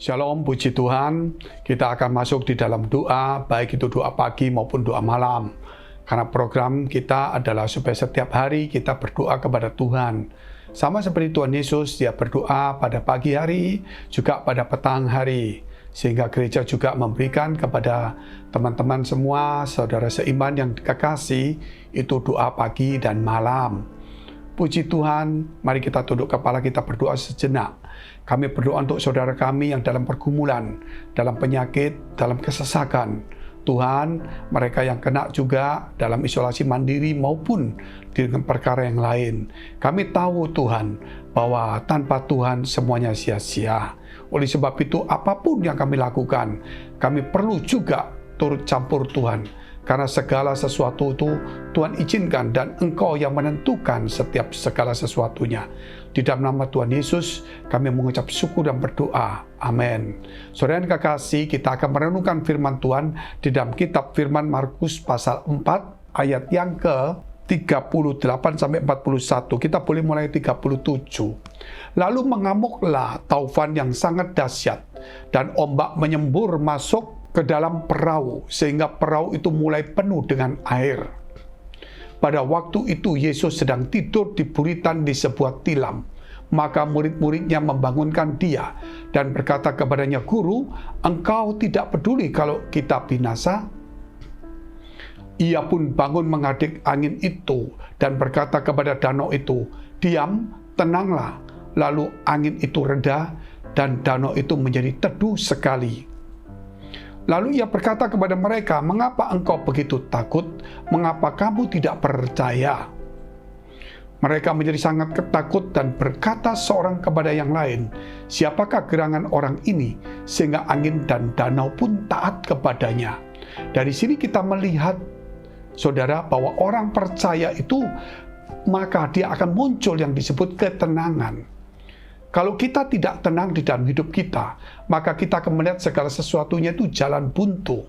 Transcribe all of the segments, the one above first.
Shalom, puji Tuhan. Kita akan masuk di dalam doa, baik itu doa pagi maupun doa malam. Karena program kita adalah supaya setiap hari kita berdoa kepada Tuhan. Sama seperti Tuhan Yesus, Dia berdoa pada pagi hari, juga pada petang hari. Sehingga gereja juga memberikan kepada teman-teman semua, saudara seiman yang kekasih, itu doa pagi dan malam. Puji Tuhan, mari kita tunduk kepala, kita berdoa sejenak. Kami berdoa untuk saudara kami yang dalam pergumulan, dalam penyakit, dalam kesesakan. Tuhan, mereka yang kena juga dalam isolasi mandiri maupun dengan perkara yang lain. Kami tahu Tuhan, bahwa tanpa Tuhan semuanya sia-sia. Oleh sebab itu, apapun yang kami lakukan, kami perlu juga turut campur Tuhan. Karena segala sesuatu itu Tuhan izinkan dan Engkau yang menentukan setiap segala sesuatunya. Di dalam nama Tuhan Yesus, kami mengucap syukur dan berdoa. Amin. Saudara yang kekasih, kita akan merenungkan firman Tuhan di dalam kitab firman Markus pasal 4 ayat yang ke 38-41. Kita boleh mulai 37. Lalu mengamuklah taufan yang sangat dahsyat, dan ombak menyembur masuk ke dalam perahu, sehingga perahu itu mulai penuh dengan air. Pada waktu itu Yesus sedang tidur di buritan di sebuah tilam. Maka murid-muridnya membangunkan dia dan berkata kepadanya, "Guru, engkau tidak peduli kalau kita binasa?" Ia pun bangun menghadap angin itu dan berkata kepada danau itu, "Diam, tenanglah." Lalu angin itu reda dan danau itu menjadi teduh sekali. Lalu ia berkata kepada mereka, "Mengapa engkau begitu takut? Mengapa kamu tidak percaya?" Mereka menjadi sangat ketakut dan berkata seorang kepada yang lain, "Siapakah gerangan orang ini sehingga angin dan danau pun taat kepadanya?" Dari sini kita melihat, saudara, bahwa orang percaya itu maka dia akan muncul yang disebut ketenangan. Kalau kita tidak tenang di dalam hidup kita, maka kita akan melihat segala sesuatunya itu jalan buntu.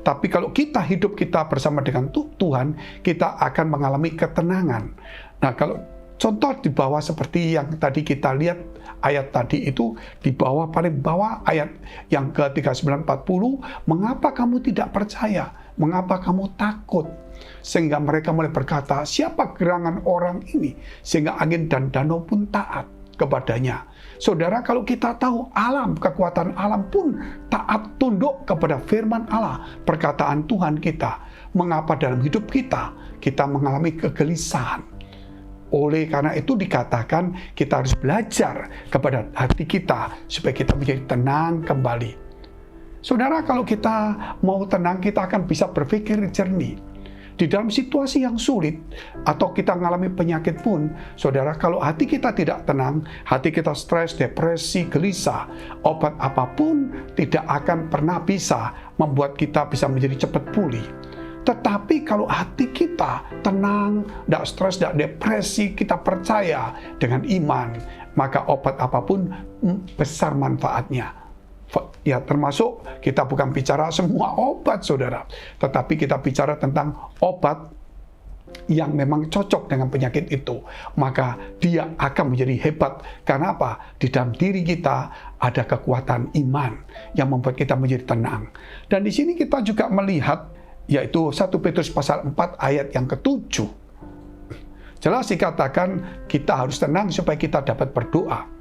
Tapi kalau kita hidup kita bersama dengan Tuhan, kita akan mengalami ketenangan. Nah, kalau contoh di bawah seperti yang tadi kita lihat, ayat tadi itu di bawah, paling bawah ayat yang ke 39-40, "Mengapa kamu tidak percaya? Mengapa kamu takut?" Sehingga mereka mulai berkata, "Siapa gerangan orang ini sehingga angin dan danau pun taat kepadanya?" Saudara, kalau kita tahu alam, kekuatan alam pun taat tunduk kepada firman Allah, perkataan Tuhan kita, mengapa dalam hidup kita mengalami kegelisahan? Oleh karena itu dikatakan kita harus belajar kepada hati kita supaya kita menjadi tenang kembali. Saudara, kalau kita mau tenang, kita akan bisa berpikir jernih. Di dalam situasi yang sulit atau kita mengalami penyakit pun, saudara, kalau hati kita tidak tenang, hati kita stres, depresi, gelisah, obat apapun tidak akan pernah bisa membuat kita bisa menjadi cepat pulih. Tetapi kalau hati kita tenang, tidak stres, tidak depresi, kita percaya dengan iman, maka obat apapun besar manfaatnya. Ya, termasuk kita bukan bicara semua obat, saudara, tetapi kita bicara tentang obat yang memang cocok dengan penyakit itu, maka dia akan menjadi hebat. Karena apa? Di dalam diri kita ada kekuatan iman yang membuat kita menjadi tenang. Dan di sini kita juga melihat, yaitu 1 Petrus pasal 4 ayat yang ke-7. Jelas dikatakan kita harus tenang supaya kita dapat berdoa.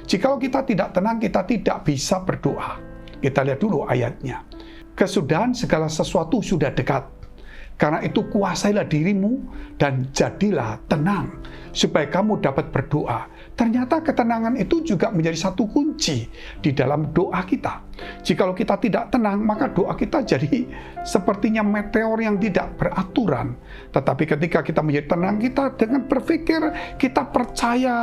Jikalau kita tidak tenang, kita tidak bisa berdoa. Kita lihat dulu ayatnya. "Kesudahan segala sesuatu sudah dekat. Karena itu kuasailah dirimu dan jadilah tenang, supaya kamu dapat berdoa." Ternyata ketenangan itu juga menjadi satu kunci di dalam doa kita. Jikalau kita tidak tenang, maka doa kita jadi sepertinya meteor yang tidak beraturan. Tetapi ketika kita menjadi tenang, kita dengan berpikir, kita percaya.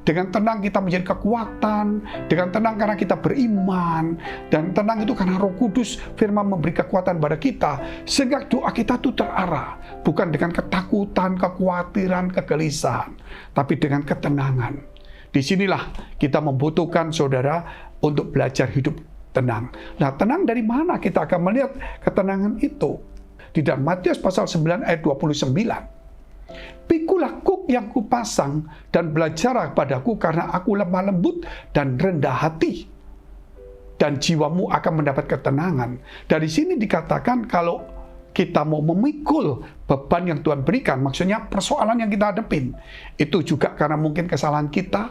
Dengan tenang kita menjadi kekuatan. Dengan tenang karena kita beriman. Dan tenang itu karena Roh Kudus firman memberi kekuatan pada kita. Sehingga doa kita itu terarah. Bukan dengan ketakutan, kekhawatiran, kegelisahan. Tapi dengan ketenangan. Disinilah kita membutuhkan, saudara, untuk belajar hidup tenang. Nah, tenang dari mana kita akan melihat ketenangan itu? Di dalam Matius pasal 9 ayat 29. "Pikulah kuk yang kupasang dan belajarlah padaku, karena aku lemah lembut dan rendah hati." dan jiwamu akan mendapat ketenangan. Dari sini dikatakan kalau kita mau memikul beban yang Tuhan berikan, maksudnya persoalan yang kita hadapin, itu juga karena mungkin kesalahan kita,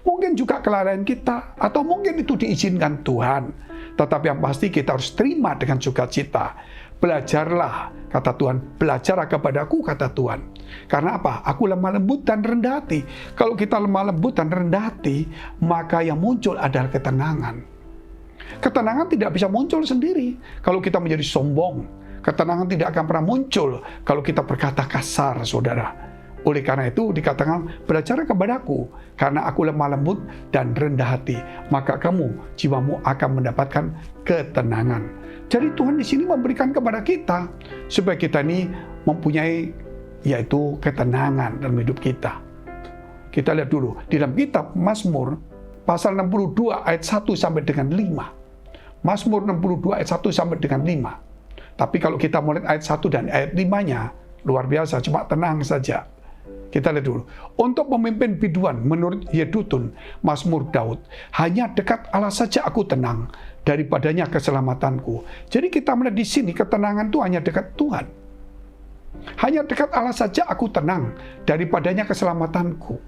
mungkin juga kelalaian kita, atau mungkin itu diizinkan Tuhan. Tetapi yang pasti kita harus terima dengan sukacita. Belajarlah, kata Tuhan, belajarlah kepadaku, kata Tuhan. Karena apa? Aku lemah lembut dan rendah hati. Kalau kita lemah lembut dan rendah hati, maka yang muncul adalah ketenangan. Ketenangan tidak bisa muncul sendiri kalau kita menjadi sombong. Ketenangan tidak akan pernah muncul kalau kita berkata kasar, saudara. Oleh karena itu dikatakan, belajarlah kepadaku, karena aku lemah lembut dan rendah hati, maka kamu, jiwamu akan mendapatkan ketenangan. Jadi Tuhan di sini memberikan kepada kita, supaya kita ini mempunyai, yaitu ketenangan dalam hidup kita. Kita lihat dulu, di dalam kitab Mazmur, pasal 62 ayat 1 sampai dengan 5. Mazmur 62 ayat 1 sampai dengan 5. Tapi kalau kita melihat ayat 1 dan ayat 5-nya, luar biasa, cuma tenang saja. Kita lihat dulu. Untuk memimpin biduan, menurut Yedutun, Mazmur Daud, hanya dekat Allah saja aku tenang, daripadanya keselamatanku. Jadi kita melihat di sini, ketenangan itu hanya dekat Tuhan. Hanya dekat Allah saja aku tenang, daripadanya keselamatanku.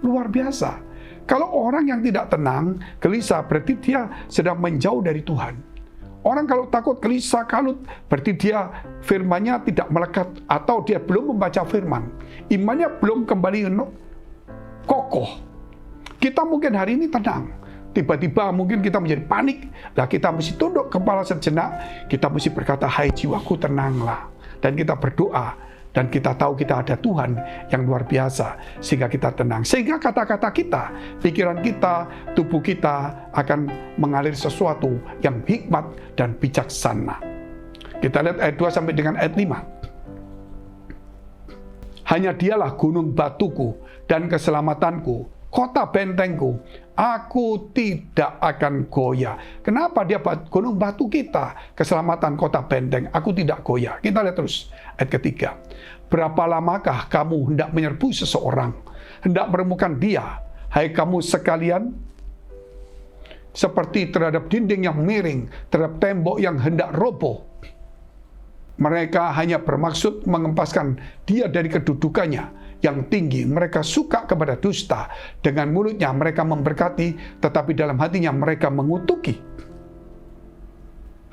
Luar biasa. Kalau orang yang tidak tenang, gelisah, berarti dia sedang menjauh dari Tuhan. Orang kalau takut, gelisah, kalut, berarti dia firman-Nya tidak melekat, atau dia belum membaca firman. Imannya belum kembali kokoh. Kita mungkin hari ini tenang, tiba-tiba mungkin kita menjadi panik. Lah kita mesti tunduk kepala sejenak, kita mesti berkata, hai jiwaku tenanglah. Dan kita berdoa, dan kita tahu kita ada Tuhan yang luar biasa, sehingga kita tenang. Sehingga kata-kata kita, pikiran kita, tubuh kita akan mengalir sesuatu yang hikmat dan bijaksana. Kita lihat ayat 2 sampai dengan ayat 5. Hanya dialah gunung batuku dan keselamatanku, kota bentengku, aku tidak akan goyah. Kenapa dia gunung batu kita, keselamatan kota benteng, aku tidak goyah. Kita lihat terus ayat ketiga. Berapa lamakah kamu hendak menyerbu seseorang, hendak menemukan dia, hai kamu sekalian? Seperti terhadap dinding yang miring, terhadap tembok yang hendak roboh. Mereka hanya bermaksud mengempaskan dia dari kedudukannya yang tinggi. Mereka suka kepada dusta. Dengan mulutnya mereka memberkati, tetapi dalam hatinya mereka mengutuki.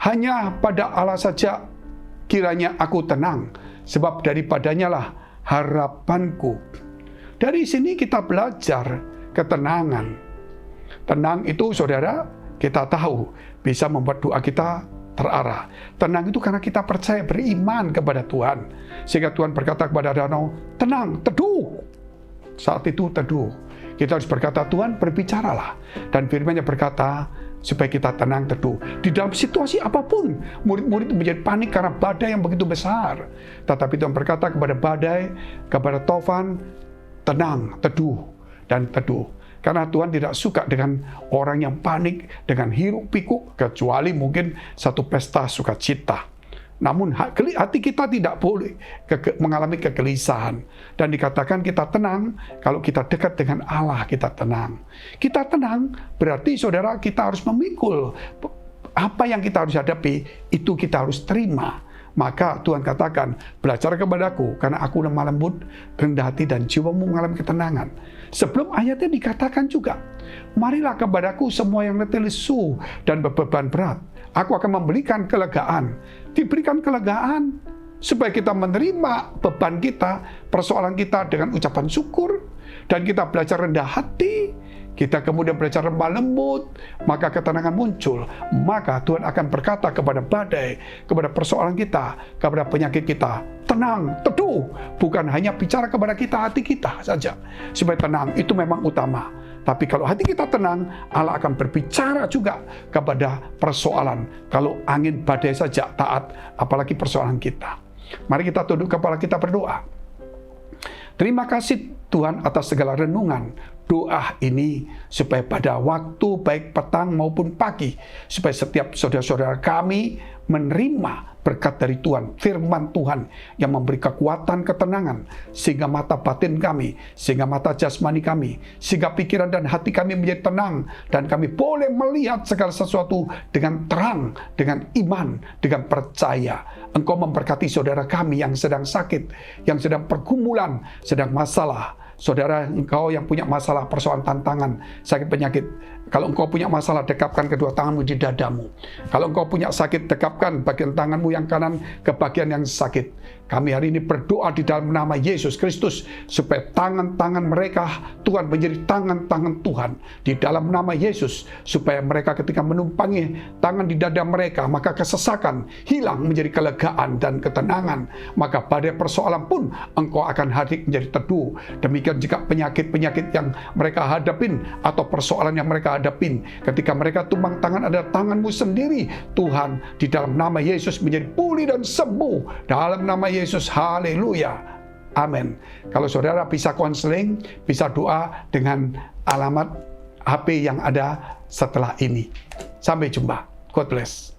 Hanya pada Allah saja kiranya aku tenang, sebab daripadanya lah harapanku. Dari sini kita belajar ketenangan. Tenang itu, saudara, kita tahu bisa membuat doa kita terarah. Tenang itu karena kita percaya, beriman kepada Tuhan. Sehingga Tuhan berkata kepada danau, tenang, teduh. Saat itu teduh. Kita harus berkata, Tuhan berbicaralah. Dan firman-Nya berkata, supaya kita tenang, teduh. Di dalam situasi apapun, murid-murid menjadi panik karena badai yang begitu besar. Tetapi Tuhan berkata kepada badai, kepada tofan, tenang, teduh, dan teduh. Karena Tuhan tidak suka dengan orang yang panik, dengan hiruk pikuk, kecuali mungkin satu pesta sukacita. Namun hati kita tidak boleh mengalami kegelisahan. Dan dikatakan kita tenang, kalau kita dekat dengan Allah, kita tenang. Kita tenang, berarti saudara kita harus memikul. Apa yang kita harus hadapi, itu kita harus terima. Maka Tuhan katakan, belajar kepadaku, karena aku lemah lembut, rendah hati, dan jiwamu mengalami ketenangan. Sebelum ayatnya dikatakan juga, marilah kepadaku semua yang letih lesu dan beban berat. Aku akan memberikan kelegaan. Diberikan kelegaan, supaya kita menerima beban kita, persoalan kita dengan ucapan syukur, dan kita belajar rendah hati, kita kemudian belajar lemah lembut, maka ketenangan muncul. Maka Tuhan akan berkata kepada badai, kepada persoalan kita, kepada penyakit kita, tenang, teduh. Bukan hanya bicara kepada kita, hati kita saja. Supaya tenang, itu memang utama. Tapi kalau hati kita tenang, Allah akan berbicara juga kepada persoalan. Kalau angin badai saja taat, apalagi persoalan kita. Mari kita tunduk kepala kita berdoa. Terima kasih Tuhan atas segala renungan doa ini, supaya pada waktu baik petang maupun pagi, supaya setiap saudara-saudara kami menerima berkat dari Tuhan, firman Tuhan yang memberi kekuatan, ketenangan, sehingga mata batin kami, sehingga mata jasmani kami, sehingga pikiran dan hati kami menjadi tenang, dan kami boleh melihat segala sesuatu dengan terang, dengan iman, dengan percaya. Engkau memberkati saudara kami yang sedang sakit, yang sedang pergumulan, sedang masalah. Saudara, engkau yang punya masalah, persoalan, tantangan, sakit, penyakit. Kalau engkau punya masalah, dekapkan kedua tanganmu di dadamu. Kalau engkau punya sakit, dekapkan bagian tanganmu yang kanan ke bagian yang sakit. Kami hari ini berdoa di dalam nama Yesus Kristus, supaya tangan-tangan mereka, Tuhan, menjadi tangan-tangan Tuhan. Di dalam nama Yesus, supaya mereka ketika menumpangi tangan di dada mereka, maka kesesakan hilang menjadi kelegaan dan ketenangan. Maka badai persoalan pun engkau akan hadir menjadi teduh. Demikian jika penyakit-penyakit yang mereka hadapin, atau persoalan yang mereka hadapin, ketika mereka tumpang tangan adalah tanganmu sendiri, Tuhan, di dalam nama Yesus menjadi pulih dan sembuh. Dalam nama Yesus, haleluya, amin. Kalau saudara bisa konseling, bisa doa dengan alamat HP yang ada setelah ini. Sampai jumpa. God bless.